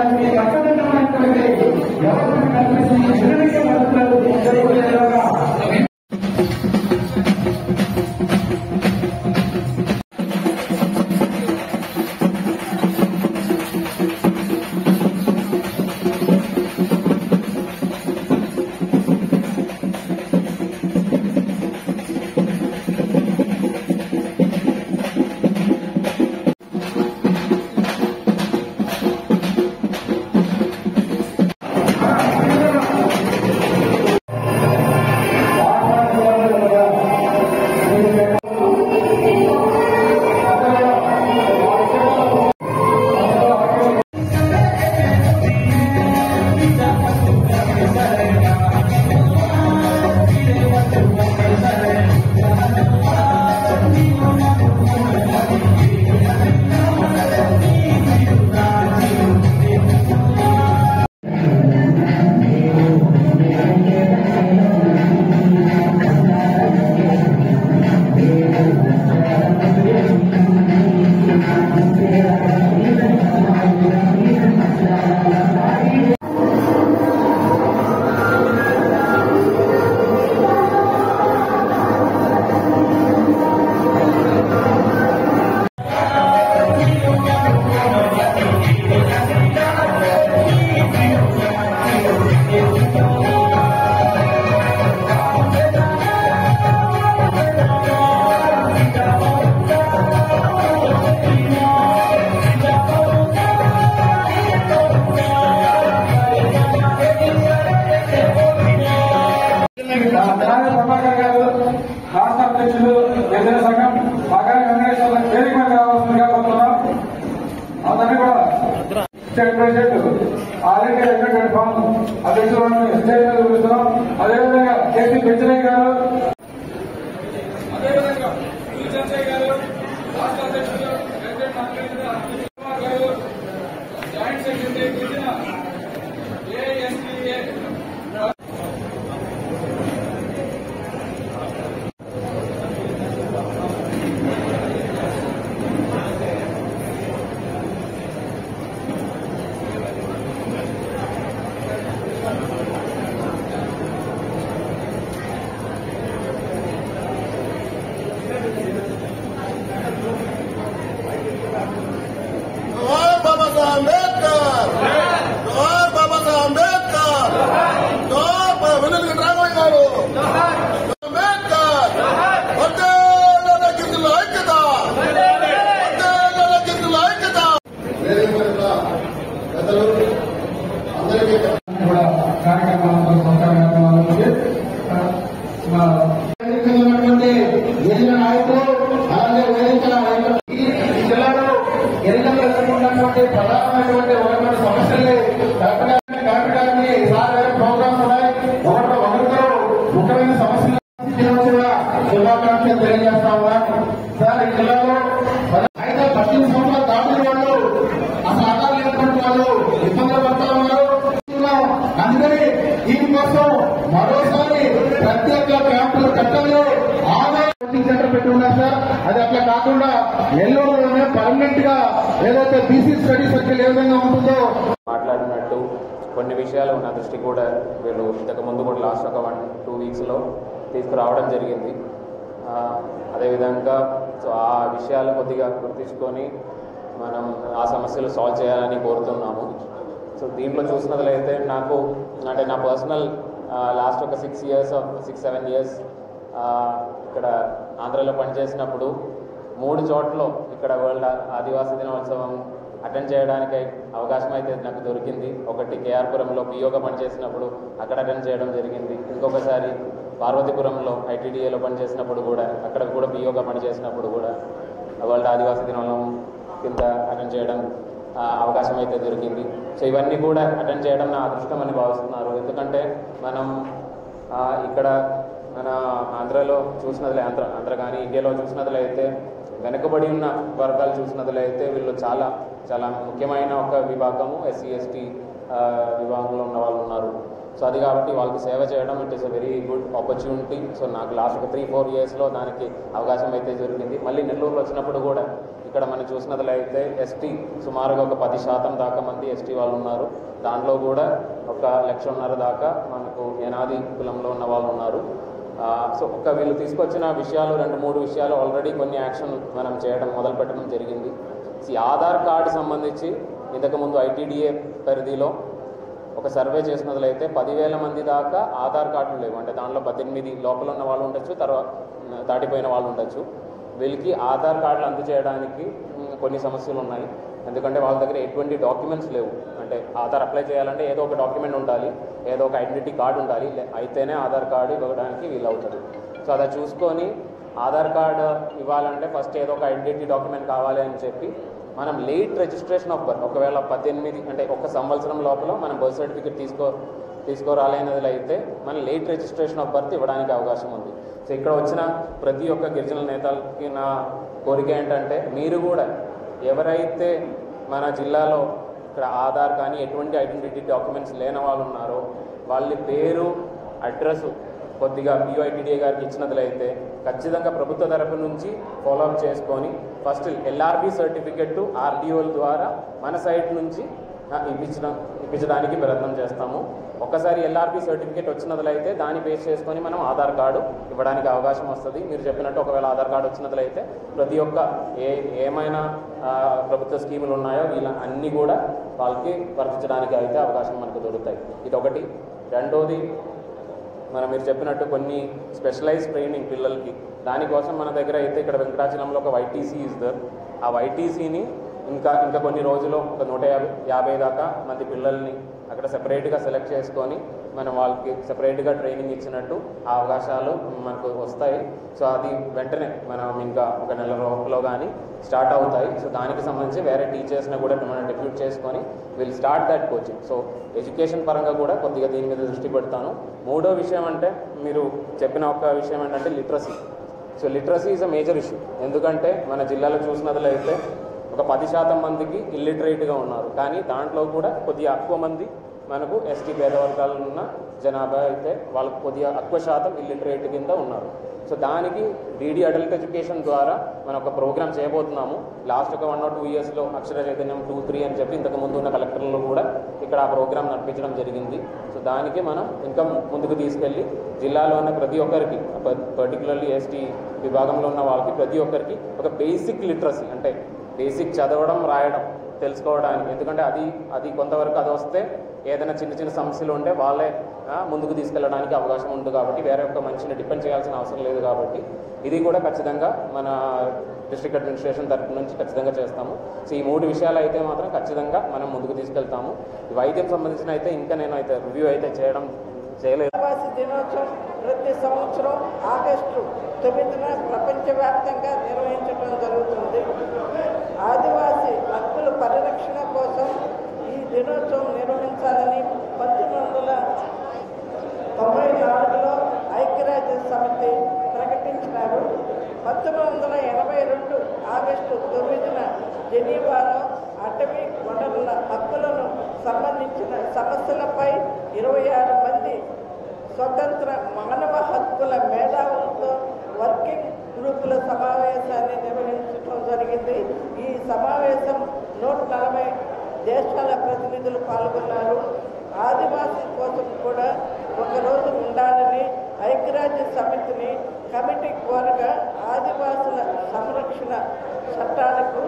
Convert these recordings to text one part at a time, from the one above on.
వారికి కష్టమైనటువంటి వ్యవస్థను కల్పిస్తూ శ్రీనిక మద్దతులు జరుగుతున్నట్లుగా అదేవిధంగా కేసీ పెంచలయ్య గారు, అదేవిధంగా చంద్రయ్య గారు, రాష్ట్ర అధ్యక్షులు గారు, జాయింట్ సెక్రటరీ గిరిజన ఏఎస్పీఏ ప్రధానమైనటువంటి ఒకటి సమస్యలే కార్యక్రమాన్ని ప్రోగ్రామ్స్ ఉన్నాయి. ఒకరితో ముఖ్యమైన సమస్యలు శుభాకాంక్షలు తెలియజేస్తా ఉన్నాను. సార్ ఈ జిల్లాలో అయితే 18 సంవత్సరాలు దాటిన వాళ్ళు అసలు ఆధార్ లేనటువంటి వాళ్ళు ఇబ్బందులు పడతా ఉన్నారు. అందుకని దీనికోసం మరోసారి ప్రత్యేక క్యాంపులు కట్టాలి. ఆదాయ కోచింగ్ సెంటర్ పెట్టి ఉన్నారు సార్. అది అట్లా కాకుండా నెల్లూరులోనే పర్మనెంట్ గా ఏదైతే బీసీ స్టడీ సర్కిల్ ఏ విధంగా ఉంటుందో మాట్లాడినట్టు కొన్ని విషయాలు నా దృష్టి కూడా వీళ్ళు ఇంతకు ముందు కూడా లాస్ట్ ఒక 1-2 వీక్స్లో తీసుకురావడం జరిగింది. అదేవిధంగా సో ఆ విషయాలు కొద్దిగా గుర్తించుకొని మనం ఆ సమస్యలు సాల్వ్ చేయాలని కోరుతున్నాము. సో దీంట్లో చూసినట్లయితే నాకు అంటే నా పర్సనల్ లాస్ట్ ఒక 6-7 ఇయర్స్ ఇక్కడ ఆంధ్రలో పనిచేసినప్పుడు 3 చోట్ల ఇక్కడ వరల్డ్ ఆదివాసీ దినోత్సవం అటెండ్ చేయడానికి అవకాశం అయితే నాకు దొరికింది. ఒకటి కేఆర్పురంలో పిఓగా పనిచేసినప్పుడు అక్కడ అటెండ్ చేయడం జరిగింది. ఇంకొకసారి పార్వతీపురంలో ఐటీడీఏలో పనిచేసినప్పుడు కూడా అక్కడ కూడా పిఓగా పనిచేసినప్పుడు కూడా వరల్డ్ ఆదివాసీ దినోత్సవం కింద అటెండ్ చేయడం అవకాశం అయితే దొరికింది. సో ఇవన్నీ కూడా అటెండ్ చేయడం నా అదృష్టం అని భావిస్తున్నారు. ఎందుకంటే మనం ఇక్కడ మన ఆంధ్రలో ఆంధ్ర కానీ ఇండియాలో చూసినట్లయితే వెనుకబడి ఉన్న వర్గాలు చూసినట్లయితే వీళ్ళు చాలా చాలా ముఖ్యమైన ఒక విభాగము SC/ST విభాగంలో ఉన్న వాళ్ళు ఉన్నారు. సో అది కాబట్టి వాళ్ళకి సేవ చేయడం it is a very good opportunity. So నాకు లాస్ట్ ఒక 3-4 ఇయర్స్లో దానికి అవకాశం అయితే జరిగింది. మళ్ళీ నెల్లూరులో వచ్చినప్పుడు కూడా ఇక్కడ మనం చూసినట్లయితే ఎస్టీ సుమారుగా ఒక 10% దాకా మంది ఎస్టీ వాళ్ళు ఉన్నారు. దాంట్లో కూడా 1,00,000 దాకా మనకు యనాది కులంలో ఉన్న వాళ్ళు ఉన్నారు. సో వీళ్ళు తీసుకొచ్చిన విషయాలు 2-3 విషయాలు ఆల్రెడీ కొన్ని యాక్షన్ మనం చేయడం మొదలుపెట్టడం జరిగింది. ఈ ఆధార్ కార్డు సంబంధించి ఇంతకుముందు ఐటీడీఏ పరిధిలో ఒక సర్వే చేసినట్లయితే 10,000 మంది దాకా ఆధార్ కార్డులు లేవు. అంటే దాంట్లో 18 లోపల ఉన్న వాళ్ళు ఉండొచ్చు, తర్వాత దాటిపోయిన వాళ్ళు ఉండొచ్చు. వీళ్ళకి ఆధార్ కార్డులు అందజేయడానికి కొన్ని సమస్యలు ఉన్నాయి. ఎందుకంటే వాళ్ళ దగ్గర ఎటువంటి డాక్యుమెంట్స్ లేవు. అంటే ఆధార్ అప్లై చేయాలంటే ఏదో ఒక డాక్యుమెంట్ ఉండాలి, ఏదో ఒక ఐడెంటిటీ కార్డు ఉండాలి, అయితేనే ఆధార్ కార్డు ఇవ్వడానికి వీలవుతుంది. సో అలా చూసుకొని ఆధార్ కార్డు ఇవ్వాలంటే ఫస్ట్ ఏదో ఒక ఐడెంటిటీ డాక్యుమెంట్ కావాలి అని చెప్పి మనం లేట్ రిజిస్ట్రేషన్ ఆఫ్ బర్త్, ఒకవేళ 18 అంటే 1 సంవత్సరం లోపల మనం బర్త్ సర్టిఫికేట్ తీసుకురాలేనది అయితే మనం లేట్ రిజిస్ట్రేషన్ ఆఫ్ బర్త్ ఇవ్వడానికి అవకాశం ఉంది. సో ఇక్కడ వచ్చిన ప్రతి ఒక్క గిరిజన నేతలకి నా కోరిక ఏంటంటే మీరు కూడా ఎవరైతే మన జిల్లాలో ఇక్కడ ఆధార్ కానీ ఎటువంటి ఐడెంటిటీ డాక్యుమెంట్స్ లేని వాళ్ళు ఉన్నారో వాళ్ళ పేరు, అడ్రస్ కొద్దిగా BITDA గారికి ఇచ్చినట్లయితే ఖచ్చితంగా ప్రభుత్వ తరపు నుంచి ఫాలోఅప్ చేసుకొని ఫస్ట్ LRB సర్టిఫికెట్ RDOల ద్వారా మన సైట్ నుంచి ఇప్పించడానికి ప్రయత్నం చేస్తాము. ఒక్కసారి LRB సర్టిఫికేట్ వచ్చినట్లయితే దాన్ని బేస్ చేసుకొని మనం ఆధార్ కార్డు ఇవ్వడానికి అవకాశం వస్తుంది. మీరు చెప్పినట్టు ఒకవేళ ఆధార్ కార్డు వచ్చినట్లయితే ప్రతి ఒక్క ఏమైనా ప్రభుత్వ స్కీములు ఉన్నాయో వీళ్ళ అన్నీ కూడా వాళ్ళకి వర్తించడానికి అయితే అవకాశం మనకు దొరుకుతాయి. ఇదొకటి. రెండోది, మీరు చెప్పినట్టు కొన్ని స్పెషలైజ్ ట్రైనింగ్ పిల్లలకి, దానికోసం మన దగ్గర అయితే ఇక్కడ వెంకటాచలంలో ఒక YTC ఇస్తారు. ఆ YTCని ఇంకా కొన్ని రోజుల్లో ఒక 150 దాకా మంది పిల్లల్ని అక్కడ సెపరేట్గా సెలెక్ట్ చేసుకొని మనం వాళ్ళకి సెపరేట్గా ట్రైనింగ్ ఇచ్చినట్టు ఆ అవకాశాలు మనకు వస్తాయి. సో అది వెంటనే మనం ఇంకా ఒక నెల రోజుల్లో కానీ స్టార్ట్ అవుతాయి. సో దానికి సంబంధించి వేరే టీచర్స్ని కూడా మనం డెప్యూట్ చేసుకొని will start that coaching. So education పరంగా కూడా కొద్దిగా దీని మీద దృష్టి పెడతాను. మూడో విషయం అంటే మీరు చెప్పిన ఒక విషయం ఏంటంటే literacy. So literacy is a major issue. ఎందుకంటే మన జిల్లాలో చూసినట్లయితే ఒక 10% మందికి ఇల్లిటరేట్గా ఉన్నారు. కానీ దాంట్లో కూడా కొద్దిగా ఎక్కువ మంది మనకు ఎస్టీ పేదవర్గాలు ఉన్న జనాభా అయితే వాళ్ళకు కొద్దిగా ఎక్కువ శాతం ఇల్లిటరేట్ కింద ఉన్నారు. సో దానికి DD అడల్ట్ ఎడ్యుకేషన్ ద్వారా మనం ఒక ప్రోగ్రామ్ చేయబోతున్నాము. లాస్ట్ ఒక 1 or 2 ఇయర్స్లో అక్షర చైతన్యం 2-3 అని చెప్పి ఇంతకుముందు ఉన్న కలెక్టర్లు కూడా ఇక్కడ ఆ ప్రోగ్రామ్ నడిపించడం జరిగింది. సో దానికి మనం ఇంకా ముందుకు తీసుకెళ్ళి జిల్లాలో ఉన్న ప్రతి ఒక్కరికి, పర్టికులర్లీ ఎస్టీ విభాగంలో ఉన్న వాళ్ళకి ప్రతి ఒక్కరికి ఒక బేసిక్ లిటరసీ, అంటే బేసిక్ చదవడం రాయడం తెలుసుకోవడానికి. ఎందుకంటే అది కొంతవరకు అది వస్తే ఏదైనా చిన్న సమస్యలు ఉంటే వాళ్ళే ముందుకు తీసుకెళ్ళడానికి అవకాశం ఉంది. కాబట్టి వేరే ఒక్క మనిషిని డిపెండ్ చేయాల్సిన అవసరం లేదు. కాబట్టి ఇది కూడా ఖచ్చితంగా మన డిస్ట్రిక్ట్ అడ్మినిస్ట్రేషన్ తరఫు నుంచి ఖచ్చితంగా చేస్తాము. సో ఈ 3 విషయాలు అయితే మాత్రం ఖచ్చితంగా మనం ముందుకు తీసుకెళ్తాము. వైద్యం సంబంధించిన అయితే ఇంకా నేను అయితే రివ్యూ అయితే చేయలేదు. ఆదివాసీ దినోత్సవం ప్రతి సంవత్సరం ఆగస్టు 9న ప్రపంచవ్యాప్తంగా నిర్వహించడం జరుగుతుంది. ఆదివాసీ హక్కుల పరిరక్షణ కోసం ఈ దినోత్సవం నిర్వహించాలని 1994లో ఐక్యరాజ్య సమితి ప్రకటించినారు. 1982 ఆగస్టు 9న జెనీవాలో అటవీ వనరుల హక్కులను సంబంధించిన సమస్యలపై 26 మంది స్వతంత్ర మానవ హక్కుల మేధావులతో వర్కింగ్ గ్రూపుల సమావేశాన్ని నిర్వహించడం జరిగింది. ఈ సమావేశం 140 దేశాల ప్రతినిధులు పాల్గొన్నారు. ఆదివాసుల కోసం కూడా ఒకరోజు ఉండాలని ఐక్యరాజ్య సమితిని కమిటీ కోరగా ఆదివాసుల సంరక్షణ చట్టాలకు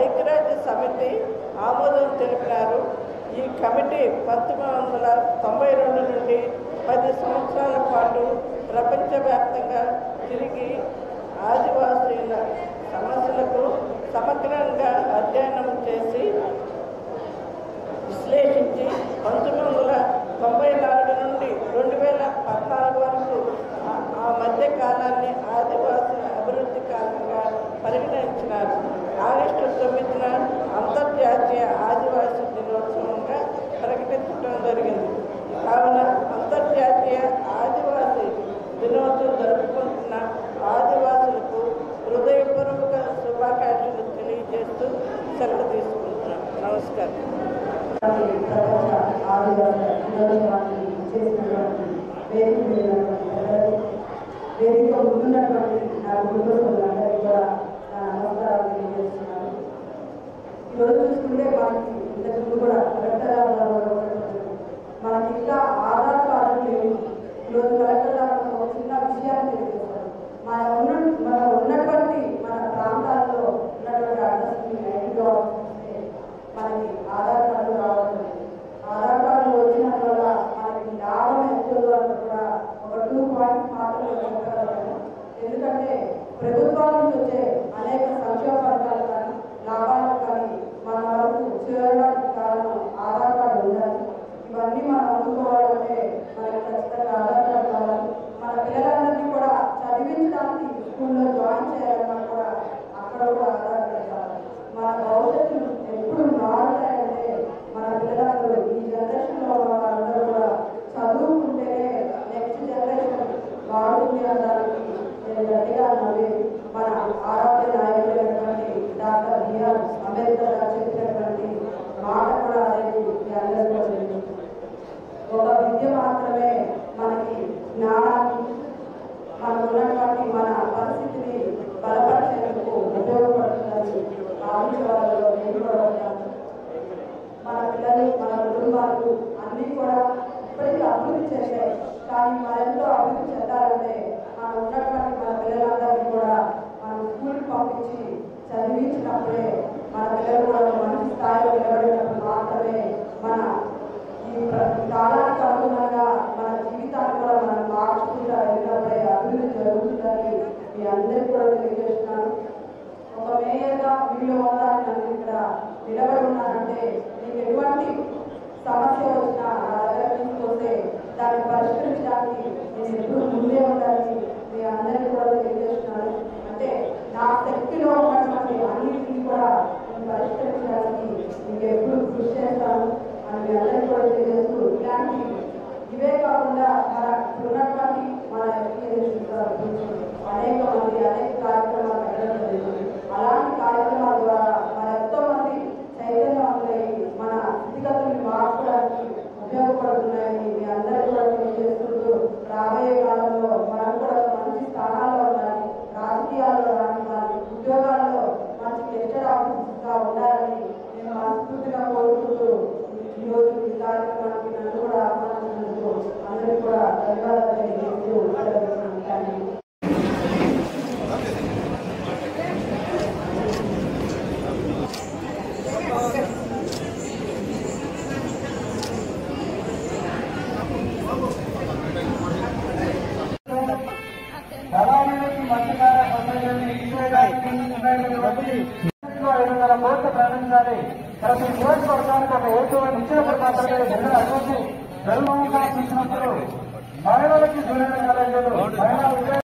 ఐక్యరాజ్య సమితి ఆమోదం తెలిపినారు. ఈ కమిటీ 1992 నుండి 10 సంవత్సరాల పాటు ప్రపంచవ్యాప్తంగా తిరిగి ఆదివాసీల సమస్యలకు సమగ్రంగా అధ్యయనం చేసి విశ్లేషించి 1994 నుండి 2014 వరకు ఆ మధ్య కాలాన్ని ఆదివాసుల అభివృద్ధి కాలంగా పరిగణించినారు. ఆగస్టు 9న అంతర్జాతీయ ఆదివాసీ దినోత్సవంగా ప్రకటించడం జరిగింది. కావున అంతర్జాతీయ ఆదివాసీ దినోత్సవం జరుపుకుంటున్న ఆదివాసులకు హృదయపూర్వక శుభాకాంక్షలు తెలియజేస్తూ సెలవు తీసుకుంటున్నాను. నమస్కారం. వేదిక ముందున్నటువంటి నా కుటుంబ సభ్యులందరికీ కూడా నమస్కారాలు తెలియజేస్తున్నాను. ఈరోజు చూసుకుంటే మనకి ఇంతకుముందు కూడా కలెక్టర్ మనకి ఇంకా ఆధార్ కార్డు లేవు. ఈరోజు కలెక్టర్ గారు ఒక చిన్న విషయాన్ని తెలియజేస్తారు. మన ఉన్నటువంటి మన ప్రాంతాల్లో ఉన్నటువంటి అడ్రస్ని ఐడీగా మనకి ఆధార్ కార్డు రావాలి. ఆధార్ కార్డు వచ్చిన వల్ల మనకి లాభం ఎంతుందో అని కూడా ఒక 2 పాయింట్స్ మాత్రమే చెప్పగలను. ఎందుకంటే ప్రభుత్వం నుంచి వచ్చే అనేక సంక్షేమ పథకాలు కానీ లాభాలు కానీ మన వరకు చేరడానికి కారణం ఆధార్ కార్డు ఉండాలి. ఇవన్నీ మనం అందుకోవాలంటే మనకి ఖచ్చితంగా ఆధార్ కార్డు కావాలి. మన పిల్లలందరినీ కూడా చదివించడానికి స్కూల్లో జాయిన్ చేయాలన్నా కూడా అక్కడ కూడా ఆధార్ కార్డు కావాలి. మన భవిష్యత్తు ఎప్పుడు మారుతాయంటే మన పిల్లలందరూ ఈ జనరేషన్లో ఉన్న వాళ్ళందరూ కూడా చదువుకుంటేనే నెక్స్ట్ జనరేషన్ బాగుంది అనడానికి నేను గట్టిగా నమ్మి మన ఆరోగ్య నాయకులైనటువంటి డాక్టర్ బిఆర్ అంబేద్కర్ గారు చెప్పినటువంటి మాట కూడా అనేది మీ అందరికీ తెలుసు. ఒక విద్య మాత్రమే మనకి జ్ఞానాన్ని మనకు ఉన్నటువంటి మన పరిస్థితిని బలపరిచేందుకు ఉపయోగపడుతుందని భావించే వాళ్ళలో నేను కూడా ఉంటాను. మన పిల్లలు మన కుటుంబాలు అన్నీ కూడా ఇప్పటికీ అభివృద్ధి చేశాయి. కానీ మరెంతో అభివృద్ధి చెందాలంటే మనం ఉన్నటువంటి మన పిల్లలందరినీ కూడా మనం స్కూల్కి పంపించి చదివించినప్పుడే మన పిల్లలు కూడా మంచి స్థాయిలో నిలబడినప్పుడు మాత్రమే మన ఈ కాలానికి అనుగుణంగా మన జీవితాన్ని కూడా మనం మార్చుకుంటా వెళ్ళినప్పుడే అభివృద్ధి జరుగుతుందని మీ అందరికీ కూడా తెలియజేస్తున్నాను. ఒక మేయర్గా వీళ్ళు ఉండాలని నన్ను ఇక్కడ నిలబడి ఉన్నానంటే మీకు ఎటువంటి సమస్య వచ్చినా నా దగ్గర తీసుకొస్తే దాన్ని పరిష్కరించడానికి నేను ఎప్పుడు ముందే ఉండాలని మీ అందరికీ కూడా తెలియజేస్తున్నాను. అంటే నా శక్తిలో ఉన్నటువంటి అన్నింటినీ కూడా నేను పరిష్కరించడానికి మీకు ఎప్పుడు కృషి చేస్తాను అని మీ అందరికీ కూడా తెలియజేస్తూ ఇలాంటి ఇవే కాకుండా మన ఉన్నటువంటి మన అనేక మంది అనేక కార్యక్రమాలు పెట్టడం జరిగింది. అలాంటి కార్యక్రమాల ద్వారా మన ఎంతో మంది చైతన్యవంతులై మన స్థితిగతుల్ని మార్చుకోవడానికి ఉపయోగపడుతున్నాయని మీ అందరికీ కూడా తెలియజేస్తుంటూ రాబోయే కాలంలో మనం కూడా మంచి స్థానాల్లో ఉండాలి, రాజకీయాల్లో రానివ్వాలి, ఉద్యోగాల్లో మంచి గెస్టెడ్ ఆఫీసర్స్గా ఉండాలని నేను మనస్ఫూర్తిగా కోరుకుంటూ ఈరోజు ఈ కార్యక్రమానికి నన్ను కూడా ఆహ్వానించినందుకు అందరికీ కూడా ధన్యవాదాలు తెలియజేస్తూ ఉంటాను. ప్రకటించాలి. ప్రతి నియోజకవర్గానికి ఒక ఓటు ఇచ్చినప్పుడు మాత్రమే జగన్ అభివృద్ధి వెలుగుగా చూసినప్పుడు మహిళలకి జూనియర్ కాలేజీలు మహిళా